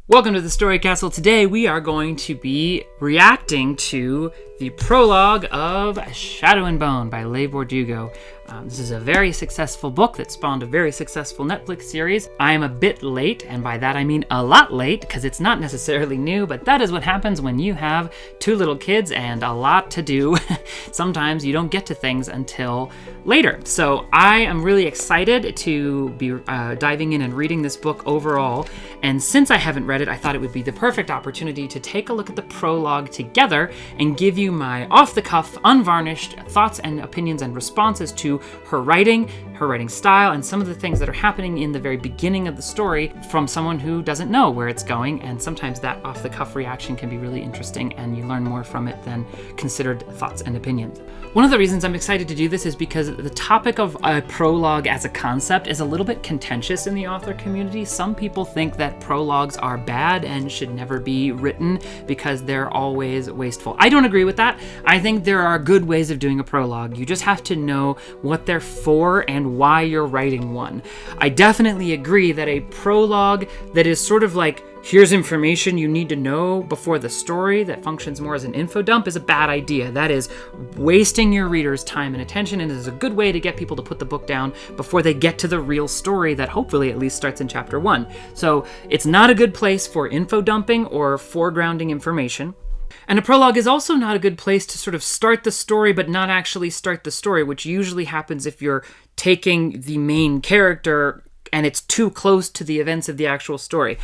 Welcome to the Story Castle. Today we are going to be reacting to the prologue of Shadow and Bone by Leigh Bardugo. This is a very successful book that spawned a very successful Netflix series. I am a bit late, and by that I mean a lot late, because it's not necessarily new, but that is what happens when you have two little kids and a lot to do. Sometimes you don't get to things until later. So I am really excited to be diving in and reading this book overall, and since I haven't read it, I thought it would be the perfect opportunity to take a look at the prologue together and give you my off-the-cuff, unvarnished thoughts and opinions and responses to her writing style, and some of the things that are happening in the very beginning of the story from someone who doesn't know where it's going, and sometimes that off-the-cuff reaction can be really interesting and you learn more from it than considered thoughts and opinions. One of the reasons I'm excited to do this is because the topic of a prologue as a concept is a little bit contentious in the author community. Some people think that prologues are bad and should never be written because they're always wasteful. I don't agree with that. I think there are good ways of doing a prologue. You just have to know what they're for and why you're writing one. I definitely agree that a prologue that is sort of like, here's information you need to know before the story, that functions more as an info dump, is a bad idea. That is wasting your reader's time and attention, and is a good way to get people to put the book down before they get to the real story that hopefully at least starts in chapter 1. So it's not a good place for info dumping or foregrounding information. And a prologue is also not a good place to sort of start the story but not actually start the story, which usually happens if you're taking the main character and it's too close to the events of the actual story.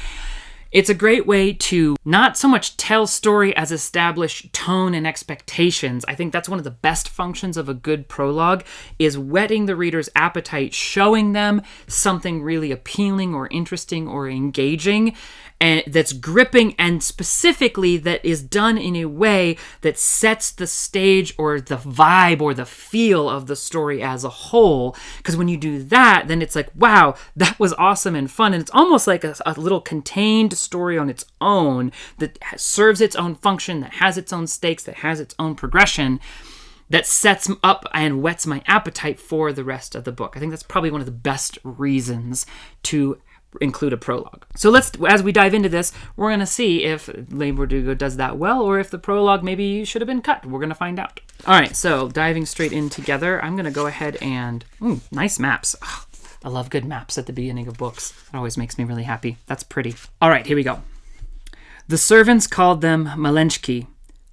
It's a great way to not so much tell story as establish tone and expectations. I think that's one of the best functions of a good prologue, is whetting the reader's appetite, showing them something really appealing or interesting or engaging, and that's gripping, and specifically that is done in a way that sets the stage or the vibe or the feel of the story as a whole. Because when you do that, then it's like, wow, that was awesome and fun. And it's almost like a little contained story on its own that serves its own function, that has its own stakes, that has its own progression, that sets up and whets my appetite for the rest of the book. I think that's probably one of the best reasons to include a prologue. So as we dive into this, we're going to see if Leigh Bardugo does that well, or if the prologue maybe should have been cut. We're going to find out. All right, so diving straight in together, I'm going to go ahead and... nice maps. Oh, I love good maps at the beginning of books. It always makes me really happy. That's pretty. All right, here we go. The servants called them Malenchki,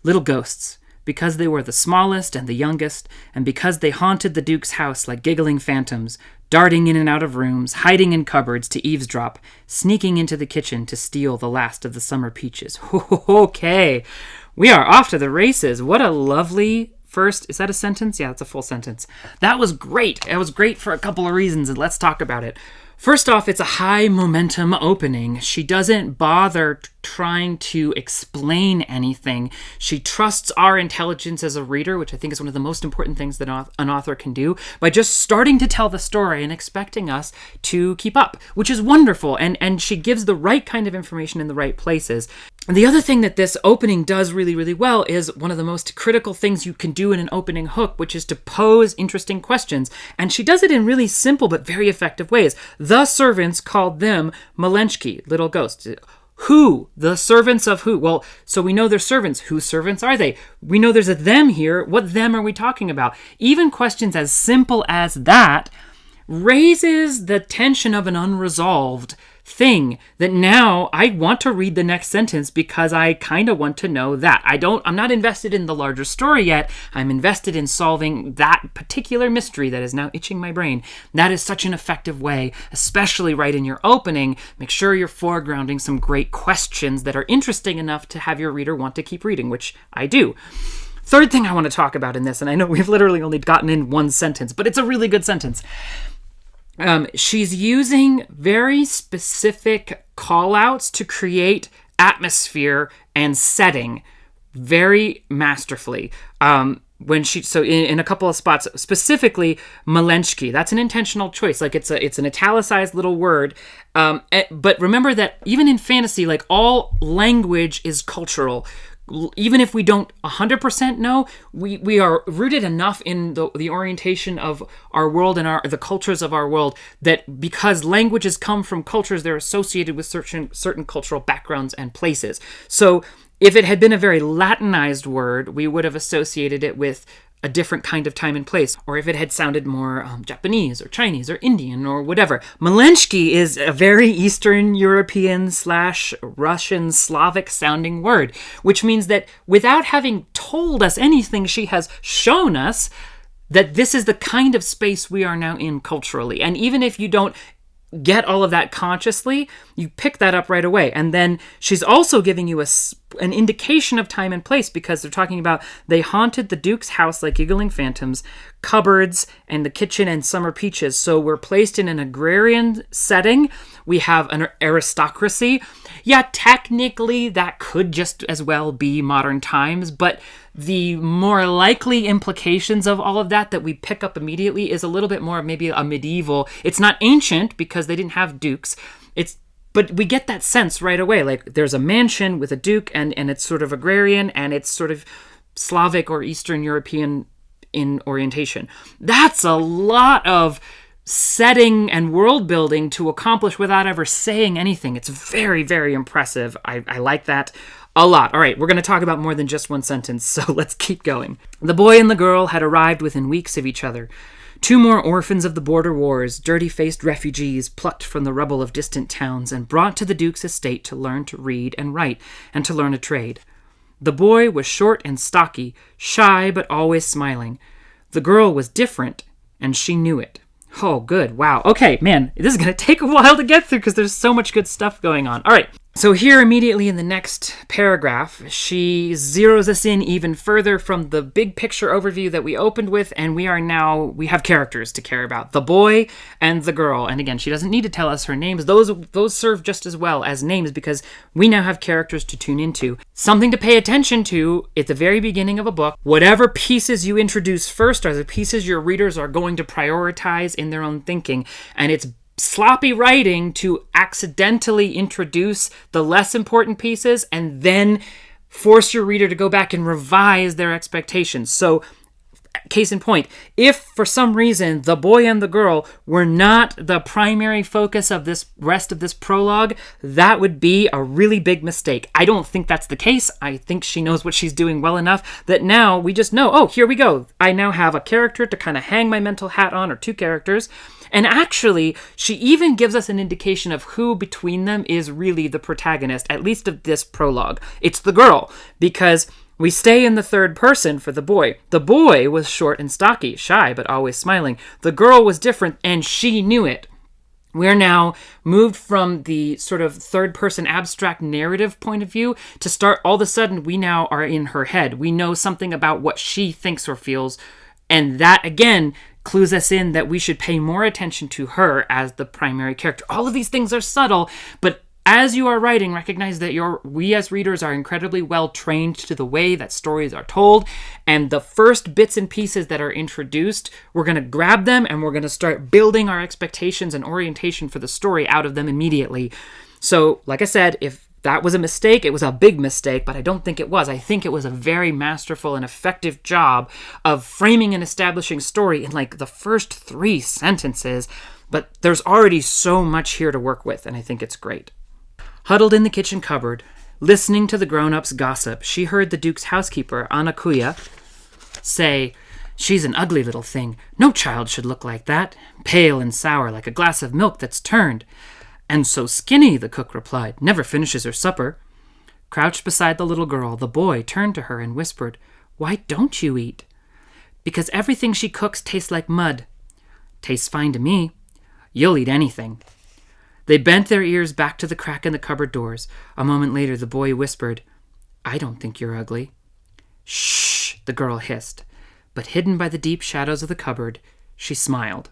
little ghosts, because they were the smallest and the youngest, and because they haunted the Duke's house like giggling phantoms, darting in and out of rooms, hiding in cupboards to eavesdrop, sneaking into the kitchen to steal the last of the summer peaches. Okay, we are off to the races. What a lovely first... Is that a sentence? Yeah, that's a full sentence. That was great. It was great for a couple of reasons, and let's talk about it. First off, it's a high momentum opening. She doesn't bother trying to explain anything. She trusts our intelligence as a reader, which I think is one of the most important things that an author can do, by just starting to tell the story and expecting us to keep up, which is wonderful. And she gives the right kind of information in the right places. And the other thing that this opening does really, really well is one of the most critical things you can do in an opening hook, which is to pose interesting questions. And she does it in really simple but very effective ways. The servants called them Malenchki, little ghosts. Who? The servants of who? Well, so we know they're servants. Whose servants are they? We know there's a them here. What them are we talking about? Even questions as simple as that raises the tension of an unresolved thing that now I want to read the next sentence because I kind of want to know that. I'm not invested in the larger story yet. I'm invested in solving that particular mystery that is now itching my brain. That is such an effective way, especially right in your opening. Make sure you're foregrounding some great questions that are interesting enough to have your reader want to keep reading, which I do. Third thing I want to talk about in this, and I know we've literally only gotten in one sentence, but it's a really good sentence. She's using very specific call-outs to create atmosphere and setting very masterfully. In a couple of spots, specifically Malenchki, that's an intentional choice. Like it's an italicized little word. But remember that even in fantasy, like all language is cultural. even if we don't 100% know, we are rooted enough in the orientation of our world and the cultures of our world that because languages come from cultures, they're associated with certain cultural backgrounds and places. So if it had been a very Latinized word, we would have associated it with a different kind of time and place. Or if it had sounded more Japanese or Chinese or Indian or whatever. Maleńsky is a very Eastern European / Russian Slavic sounding word, which means that without having told us anything, she has shown us that this is the kind of space we are now in culturally. And even if you don't get all of that consciously, you pick that up right away. And then she's also giving you an indication of time and place, because they're talking about they haunted the Duke's house like giggling phantoms, cupboards, and the kitchen and summer peaches. So we're placed in an agrarian setting. We have an aristocracy. Yeah, technically that could just as well be modern times, but the more likely implications of all of that we pick up immediately is a little bit more maybe a medieval. It's not ancient because they didn't have dukes. But we get that sense right away. Like there's a mansion with a duke and it's sort of agrarian and it's sort of Slavic or Eastern European in orientation. That's a lot of setting and world building to accomplish without ever saying anything. It's very, very impressive. I like that a lot. All right, we're going to talk about more than just one sentence, so let's keep going. The boy and the girl had arrived within weeks of each other. 2 more orphans of the border wars, dirty-faced refugees plucked from the rubble of distant towns and brought to the Duke's estate to learn to read and write and to learn a trade. The boy was short and stocky, shy but always smiling. The girl was different, and she knew it. Oh, good. Wow. Okay, man, this is going to take a while to get through because there's so much good stuff going on. All right. So here immediately in the next paragraph, she zeroes us in even further from the big picture overview that we opened with, and we have characters to care about. The boy and the girl. And again, she doesn't need to tell us her names. Those serve just as well as names because we now have characters to tune into. Something to pay attention to at the very beginning of a book. Whatever pieces you introduce first are the pieces your readers are going to prioritize in their own thinking. And it's sloppy writing to accidentally introduce the less important pieces and then force your reader to go back and revise their expectations. So, case in point, if for some reason the boy and the girl were not the primary focus of this rest of this prologue, that would be a really big mistake. I don't think that's the case. I think she knows what she's doing well enough that now we just know, oh, here we go. I now have a character to kind of hang my mental hat on, or 2 characters. And actually, she even gives us an indication of who between them is really the protagonist, at least of this prologue. It's the girl, because we stay in the third person for the boy. The boy was short and stocky, shy, but always smiling. The girl was different, and she knew it. We're now moved from the sort of third-person abstract narrative point of view to start, all of a sudden, we now are in her head. We know something about what she thinks or feels, and that, again, clues us in that we should pay more attention to her as the primary character. All of these things are subtle, but as you are writing, recognize that we as readers are incredibly well trained to the way that stories are told, and the first bits and pieces that are introduced, we're going to grab them and we're going to start building our expectations and orientation for the story out of them immediately. So, like I said, if that was a mistake, it was a big mistake, but I don't think it was. I think it was a very masterful and effective job of framing and establishing story in like the first 3 sentences, but there's already so much here to work with, and I think it's great. Huddled in the kitchen cupboard, listening to the grown-ups gossip, she heard the Duke's housekeeper, Anakuya, say, "She's an ugly little thing. No child should look like that. Pale and sour like a glass of milk that's turned. And so skinny," the cook replied, "never finishes her supper." Crouched beside the little girl, the boy turned to her and whispered, "Why don't you eat?" "Because everything she cooks tastes like mud." "Tastes fine to me." "You'll eat anything." They bent their ears back to the crack in the cupboard doors. A moment later, the boy whispered, "I don't think you're ugly." "Shh," the girl hissed. But hidden by the deep shadows of the cupboard, she smiled.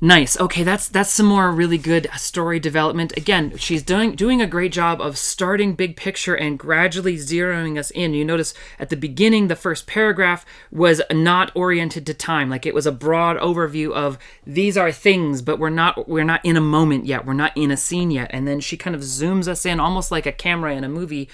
Nice. Okay, that's some more really good story development. Again, she's doing a great job of starting big picture and gradually zeroing us in. You notice at the beginning, the first paragraph was not oriented to time. Like, it was a broad overview of these are things, but we're not in a moment yet. We're not in a scene yet. And then she kind of zooms us in, almost like a camera in a movie,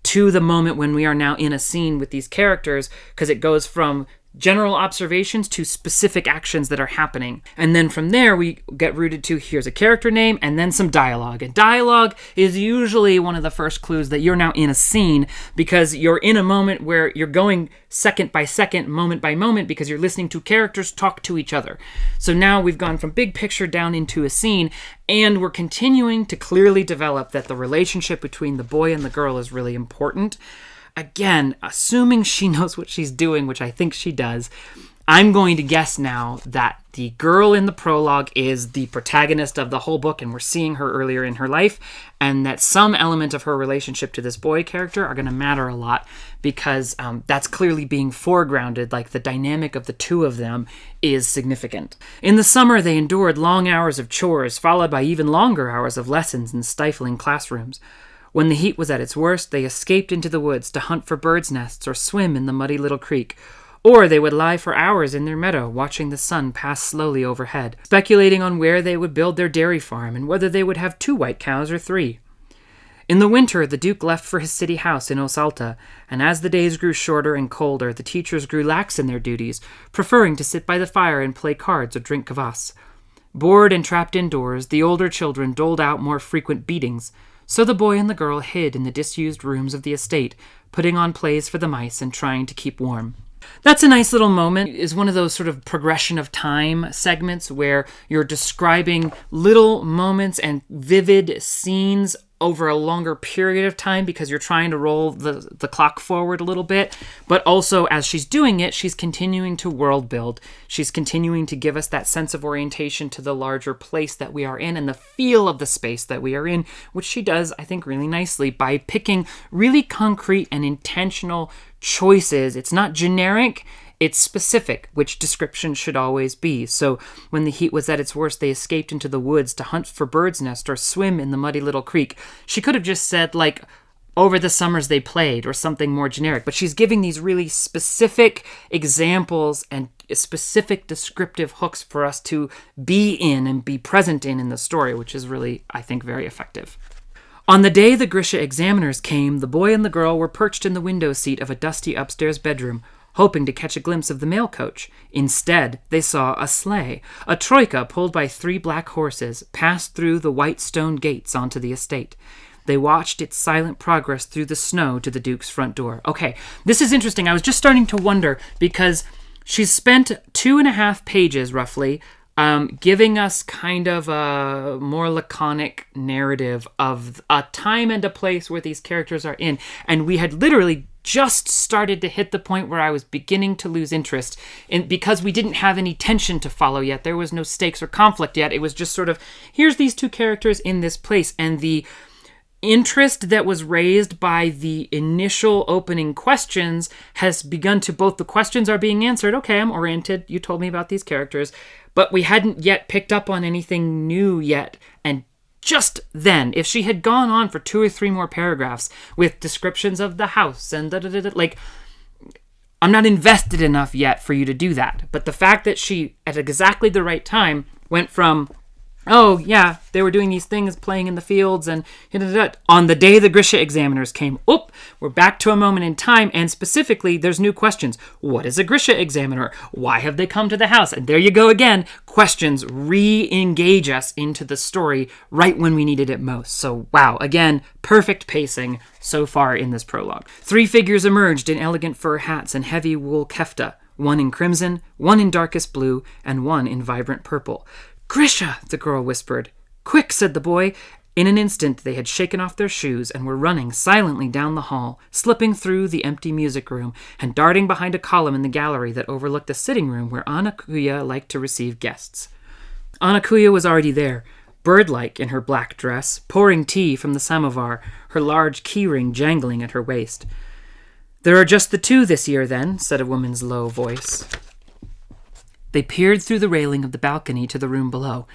to the moment when we are now in a scene with these characters, because it goes from general observations to specific actions that are happening. And then from there, we get rooted to here's a character name and then some dialogue. And dialogue is usually one of the first clues that you're now in a scene, because you're in a moment where you're going second by second, moment by moment, because you're listening to characters talk to each other. So now we've gone from big picture down into a scene, and we're continuing to clearly develop that the relationship between the boy and the girl is really important. Again, assuming she knows what she's doing, which I think she does, I'm going to guess now that the girl in the prologue is the protagonist of the whole book, and we're seeing her earlier in her life, and that some element of her relationship to this boy character are going to matter a lot, because that's clearly being foregrounded, like the dynamic of the two of them is significant. In the summer, they endured long hours of chores, followed by even longer hours of lessons in stifling classrooms. When the heat was at its worst, they escaped into the woods to hunt for birds' nests or swim in the muddy little creek. Or they would lie for hours in their meadow, watching the sun pass slowly overhead, speculating on where they would build their dairy farm and whether they would have 2 white cows or 3. In the winter, the Duke left for his city house in Osalta, and as the days grew shorter and colder, the teachers grew lax in their duties, preferring to sit by the fire and play cards or drink kvass. Bored and trapped indoors, the older children doled out more frequent beatings. So the boy and the girl hid in the disused rooms of the estate, putting on plays for the mice and trying to keep warm. That's a nice little moment. It's one of those sort of progression of time segments where you're describing little moments and vivid scenes over a longer period of time, because you're trying to roll the clock forward a little bit. But also, as she's doing it, she's continuing to world build. She's continuing to give us that sense of orientation to the larger place that we are in and the feel of the space that we are in, which she does, I think, really nicely by picking really concrete and intentional choices. It's not generic. It's specific, which description should always be. So when the heat was at its worst, they escaped into the woods to hunt for birds' nests or swim in the muddy little creek. She could have just said, like, over the summers they played, or something more generic. But she's giving these really specific examples and specific descriptive hooks for us to be in and be present in the story, which is really, I think, very effective. On the day the Grisha examiners came, the boy and the girl were perched in the window seat of a dusty upstairs bedroom, hoping to catch a glimpse of the mail coach. Instead, they saw a sleigh, a troika pulled by 3 black horses, pass through the white stone gates onto the estate. They watched its silent progress through the snow to the Duke's front door. Okay, this is interesting. I was just starting to wonder, because she's spent 2.5 pages, roughly, giving us kind of a more laconic narrative of a time and a place where these characters are in. And we had literally just started to hit the point where I was beginning to lose interest, because we didn't have any tension to follow yet. There was no stakes or conflict yet. It was just sort of, here's these 2 characters in this place. And the interest that was raised by the initial opening questions has begun to, both the questions are being answered. Okay, I'm oriented. You told me about these characters. But we hadn't yet picked up on anything new yet. And just then, if she had gone on for 2 or 3 more paragraphs with descriptions of the house and like, I'm not invested enough yet for you to do that. But the fact that she, at exactly the right time, went from, oh, yeah, they were doing these things, playing in the fields, and on the day the Grisha examiners came, we're back to a moment in time, and specifically, there's new questions. What is a Grisha examiner? Why have they come to the house? And there you go again. Questions re-engage us into the story right when we needed it most. So, wow, again, perfect pacing so far in this prologue. 3 figures emerged in elegant fur hats and heavy wool kefta, one in crimson, one in darkest blue, and one in vibrant purple. "Grisha," the girl whispered. "Quick," said the boy. In an instant, they had shaken off their shoes and were running silently down the hall, slipping through the empty music room, and darting behind a column in the gallery that overlooked the sitting room where Anakuya liked to receive guests. Anakuya was already there, bird-like in her black dress, pouring tea from the samovar, her large keyring jangling at her waist. "There are just the 2 this year, then," said a woman's low voice. They peered through the railing of the balcony to the room below.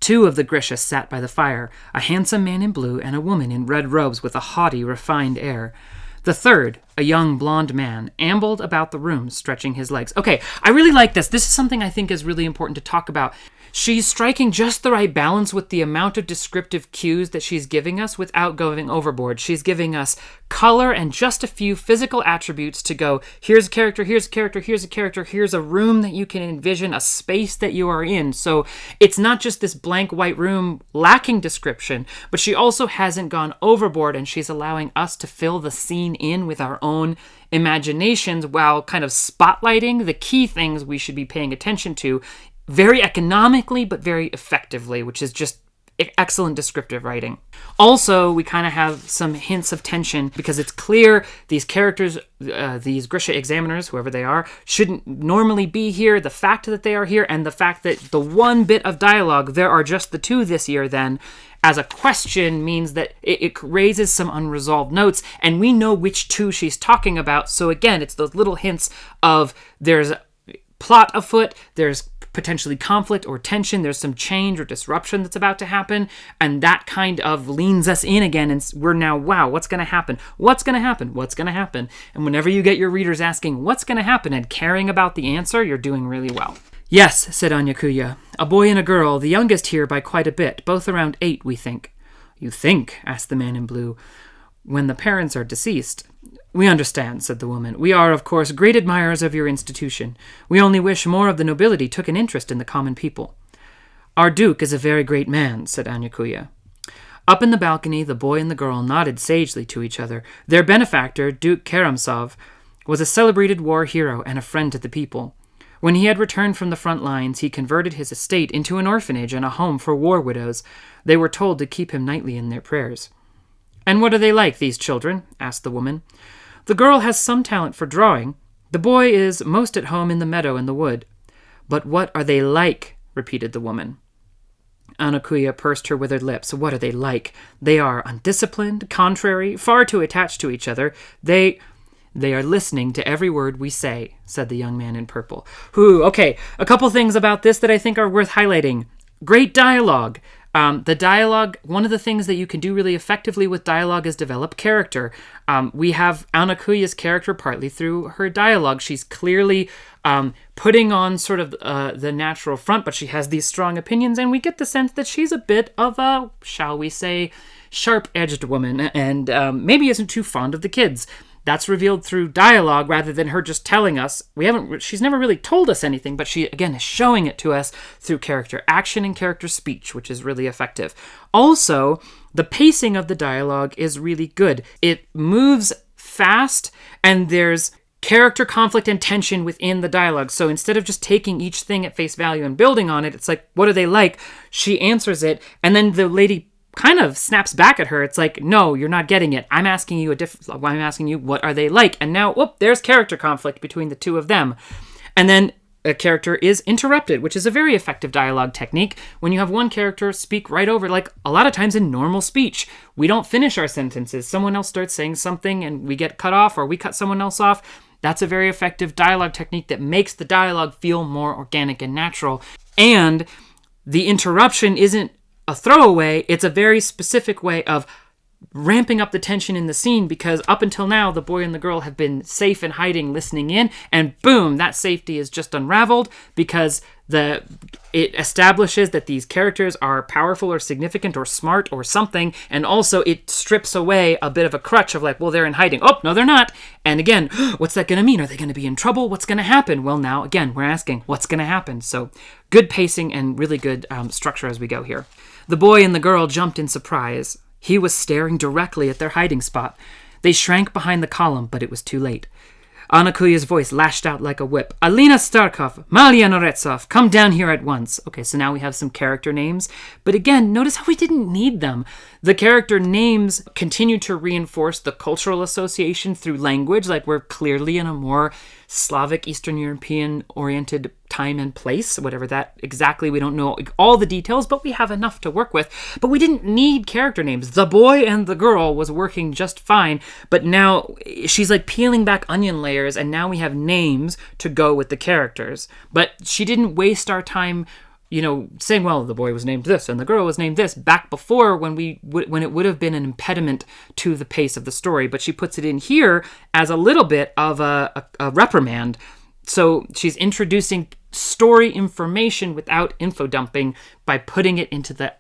2 of the Grisha sat by the fire, a handsome man in blue and a woman in red robes with a haughty, refined air. The third, a young blonde man, ambled about the room, stretching his legs. Okay, I really like this. This is something I think is really important to talk about. She's striking just the right balance with the amount of descriptive cues that she's giving us without going overboard. She's giving us color and just a few physical attributes to go, here's a character, here's a character, here's a character, here's a room that you can envision, a space that you are in. So it's not just this blank white room lacking description, but she also hasn't gone overboard, and she's allowing us to fill the scene in with our own imaginations while kind of spotlighting the key things we should be paying attention to very economically, but very effectively, which is just excellent descriptive writing. Also, we kind of have some hints of tension because it's clear these characters, these Grisha examiners, whoever they are, shouldn't normally be here. The fact that they are here and the fact that the one bit of dialogue, there are just the 2 this year then, as a question means that it raises some unresolved notes, and we know which 2 she's talking about. So again, it's those little hints of there's plot afoot, there's potentially conflict or tension, there's some change or disruption that's about to happen, and that kind of leans us in again, and we're now, wow, what's going to happen? What's going to happen? What's going to happen? And whenever you get your readers asking, what's going to happen, and caring about the answer, you're doing really well. Yes, said Anyakuya, a boy and a girl, the youngest here by quite a bit, both around 8, we think. You think? Asked the man in blue. When the parents are deceased. We understand, said the woman. We are, of course, great admirers of your institution. We only wish more of the nobility took an interest in the common people. Our duke is a very great man, said Anyakuya. Up in the balcony, the boy and the girl nodded sagely to each other. Their benefactor, Duke Karamsov, was a celebrated war hero and a friend to the people. When he had returned from the front lines, he converted his estate into an orphanage and a home for war widows. They were told to keep him nightly in their prayers. And what are they like, these children? Asked the woman. The girl has some talent for drawing. The boy is most at home in the meadow and the wood. But what are they like? Repeated the woman. Anakuya pursed her withered lips. What are they like? They are undisciplined, contrary, far too attached to each other. They are listening to every word we say, said the young man in purple. Okay, a couple things about this that I think are worth highlighting. Great dialogue. The dialogue, one of the things that you can do really effectively with dialogue is develop character. We have Anakuya's character partly through her dialogue. She's clearly putting on sort of the natural front, but she has these strong opinions, and we get the sense that she's a bit of a, shall we say, sharp-edged woman, and maybe isn't too fond of the kids. That's revealed through dialogue rather than her just telling us. She's never really told us anything, but she, again, is showing it to us through character action and character speech, which is really effective. Also, the pacing of the dialogue is really good. It moves fast, and there's character conflict and tension within the dialogue. So instead of just taking each thing at face value and building on it, it's like, what are they like? She answers it, and then the lady kind of snaps back at her. It's like, no, you're not getting it. I'm asking you what are they like? And now, there's character conflict between the 2 of them. And then a character is interrupted, which is a very effective dialogue technique. When you have one character speak right over, like a lot of times in normal speech, we don't finish our sentences. Someone else starts saying something and we get cut off, or we cut someone else off. That's a very effective dialogue technique that makes the dialogue feel more organic and natural. And the interruption isn't a throwaway, it's a very specific way of ramping up the tension in the scene, because up until now, the boy and the girl have been safe in hiding, listening in, and boom, that safety is just unraveled because it establishes that these characters are powerful or significant or smart or something, and also it strips away a bit of a crutch of like, well, they're in hiding. Oh, no, they're not. And again, what's that going to mean? Are they going to be in trouble? What's going to happen? Well, now, again, we're asking, what's going to happen? So good pacing and really good structure as we go here. The boy and the girl jumped in surprise. He was staring directly at their hiding spot. They shrank behind the column, but it was too late. Anakuya's voice lashed out like a whip. Alina Starkov, Malia Noretsov, come down here at once. Okay, so now we have some character names. But again, notice how we didn't need them. The character names continue to reinforce the cultural association through language, like we're clearly in a more Slavic, Eastern European-oriented time and place, whatever that exactly, we don't know all the details, but we have enough to work with. But we didn't need character names. The boy and the girl was working just fine, but now she's like peeling back onion layers, and now we have names to go with the characters. But she didn't waste our time, saying, well, the boy was named this and the girl was named this, back before when it would have been an impediment to the pace of the story. But she puts it in here as a little bit of a reprimand. So she's introducing story information without info dumping by putting it into the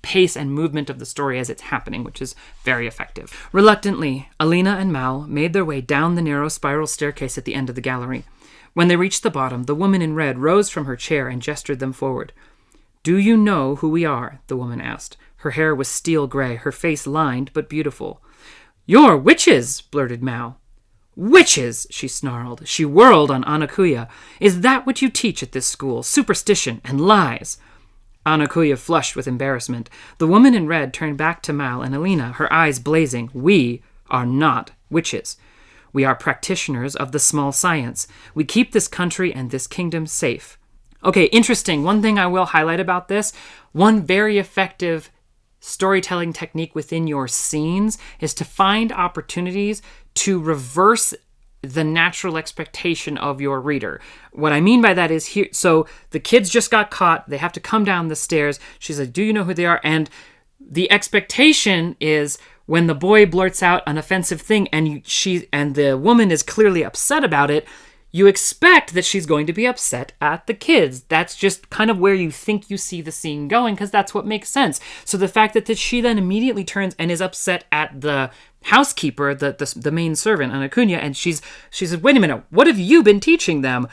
pace and movement of the story as it's happening, which is very effective. Reluctantly, Alina and Mal made their way down the narrow spiral staircase at the end of the gallery. When they reached the bottom, the woman in red rose from her chair and gestured them forward. "Do you know who we are?" the woman asked. Her hair was steel gray, her face lined but beautiful. "You're witches!" blurted Mal. "Witches!" she snarled. She whirled on Anakuya. "Is that what you teach at this school? Superstition and lies!" Anakuya flushed with embarrassment. The woman in red turned back to Mal and Alina, her eyes blazing. "We are not witches. We are practitioners of the small science. We keep this country and this kingdom safe." Okay, interesting. One thing I will highlight about this, one very effective storytelling technique within your scenes is to find opportunities to reverse the natural expectation of your reader. What I mean by that is here, so the kids just got caught. They have to come down the stairs. She's like, "Do you know who they are?" And the expectation is when the boy blurts out an offensive thing and the woman is clearly upset about it, you expect that she's going to be upset at the kids. That's just kind of where you think you see the scene going, because that's what makes sense. So the fact that she then immediately turns and is upset at the housekeeper, the main servant, Anakunya, and she says, "Wait a minute, what have you been teaching them?"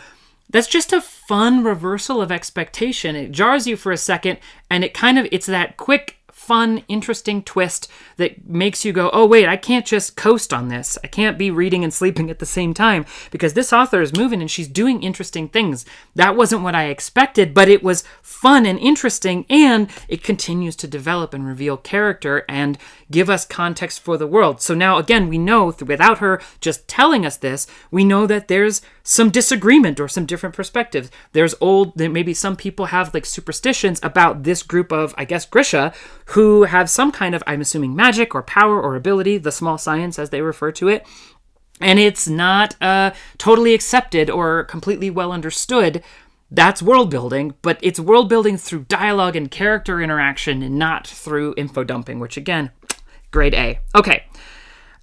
That's just a fun reversal of expectation. It jars you for a second, and it's that quick, fun, interesting twist that makes you go, "Oh, wait, I can't just coast on this. I can't be reading and sleeping at the same time, because this author is moving and she's doing interesting things. That wasn't what I expected, but it was fun and interesting, and it continues to develop and reveal character and give us context for the world." So now, again, we know, without her just telling us this, we know that there's some disagreement or some different perspectives. Maybe some people have like superstitions about this group of, I guess, Grisha, who have some kind of, I'm assuming, magic or power or ability, the small science as they refer to it. And it's not totally accepted or completely well understood. That's world building, but it's world building through dialogue and character interaction and not through info dumping, which again, grade A. Okay.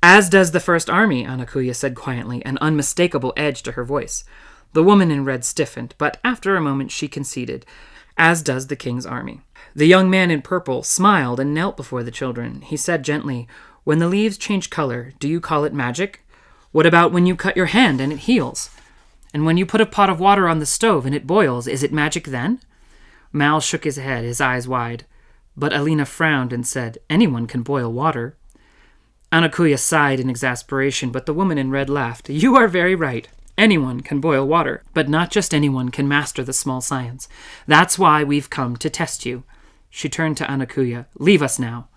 "As does the First Army," Anakuya said quietly, an unmistakable edge to her voice. The woman in red stiffened, but after a moment she conceded. "As does the king's army." The young man in purple smiled and knelt before the children. He said gently, "When the leaves change color, do you call it magic? What about when you cut your hand and it heals? And when you put a pot of water on the stove and it boils, is it magic then?" Mal shook his head, his eyes wide. But Alina frowned and said, "Anyone can boil water." Anakuya sighed in exasperation, but the woman in red laughed. "You are very right. Anyone can boil water, but not just anyone can master the small science. That's why we've come to test you." She turned to Anakuya. "Leave us now."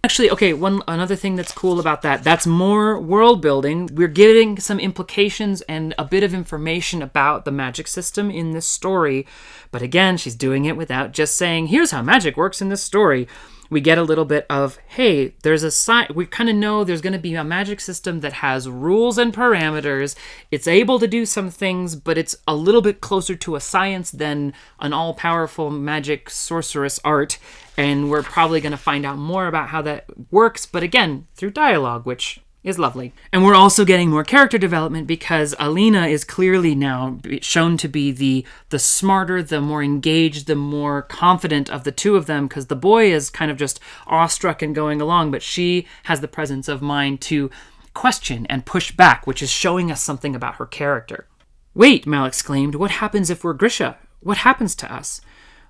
Actually, okay, another thing that's cool about that's more world building. We're getting some implications and a bit of information about the magic system in this story. But again, she's doing it without just saying, "Here's how magic works in this story." We get a little bit of, hey, we kind of know there's going to be a magic system that has rules and parameters. It's able to do some things, but it's a little bit closer to a science than an all-powerful magic sorceress art. And we're probably going to find out more about how that works, but again, through dialogue, which is lovely. And we're also getting more character development because Alina is clearly now shown to be the smarter, the more engaged, the more confident of the two of them, because the boy is kind of just awestruck and going along, but she has the presence of mind to question and push back, which is showing us something about her character. "Wait," Mal exclaimed, "what happens if we're Grisha? What happens to us?"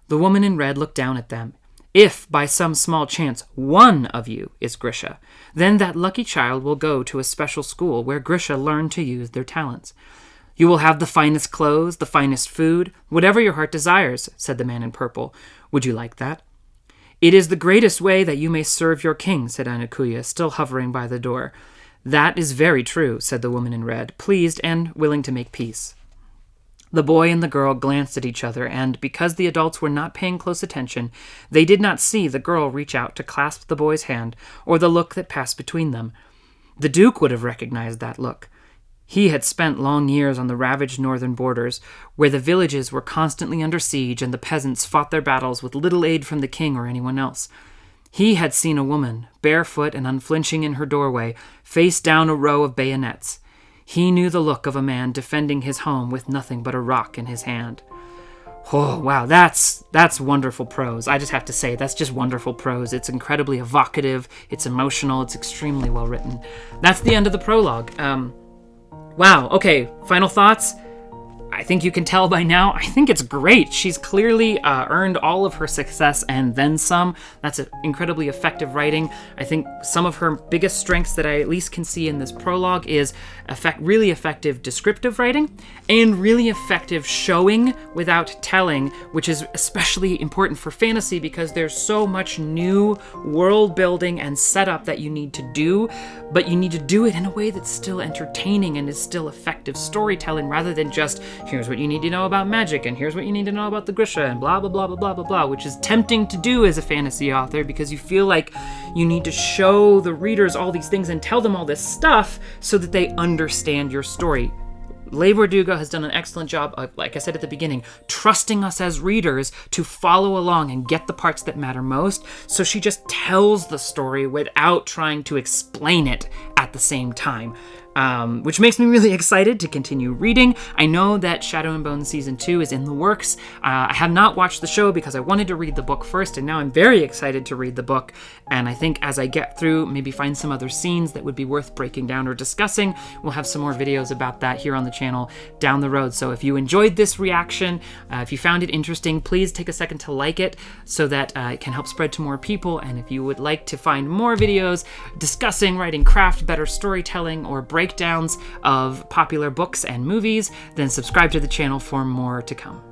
The woman in red looked down at them. "If, by some small chance, one of you is Grisha, then that lucky child will go to a special school where Grisha learn to use their talents. You will have the finest clothes, the finest food, whatever your heart desires," said the man in purple. "Would you like that?" "It is the greatest way that you may serve your king," said Anakuya, still hovering by the door. "That is very true," said the woman in red, pleased and willing to make peace. The boy and the girl glanced at each other, and because the adults were not paying close attention, they did not see the girl reach out to clasp the boy's hand or the look that passed between them. The Duke would have recognized that look. He had spent long years on the ravaged northern borders, where the villages were constantly under siege and the peasants fought their battles with little aid from the king or anyone else. He had seen a woman, barefoot and unflinching in her doorway, face down a row of bayonets. He knew the look of a man defending his home with nothing but a rock in his hand. Oh, wow, that's wonderful prose. I just have to say, that's just wonderful prose. It's incredibly evocative, it's emotional, it's extremely well written. That's the end of the prologue. Wow, okay, final thoughts? I think you can tell by now, I think it's great. She's clearly earned all of her success and then some. That's incredibly effective writing. I think some of her biggest strengths that I at least can see in this prologue is really effective descriptive writing and really effective showing without telling, which is especially important for fantasy because there's so much new world building and setup that you need to do, but you need to do it in a way that's still entertaining and is still effective storytelling rather than just here's what you need to know about magic, and here's what you need to know about the Grisha, and blah, blah, blah, blah, blah, blah, blah, which is tempting to do as a fantasy author because you feel like you need to show the readers all these things and tell them all this stuff so that they understand your story. Leigh Bardugo has done an excellent job of, like I said at the beginning, trusting us as readers to follow along and get the parts that matter most, so she just tells the story without trying to explain it at the same time. Which makes me really excited to continue reading. I know that Shadow and Bone Season 2 is in the works. I have not watched the show because I wanted to read the book first, and now I'm very excited to read the book. And I think as I get through, maybe find some other scenes that would be worth breaking down or discussing. We'll have some more videos about that here on the channel down the road. So if you enjoyed this reaction, if you found it interesting, please take a second to like it so that it can help spread to more people. And if you would like to find more videos discussing writing craft, better storytelling, or breakdowns of popular books and movies, then subscribe to the channel for more to come.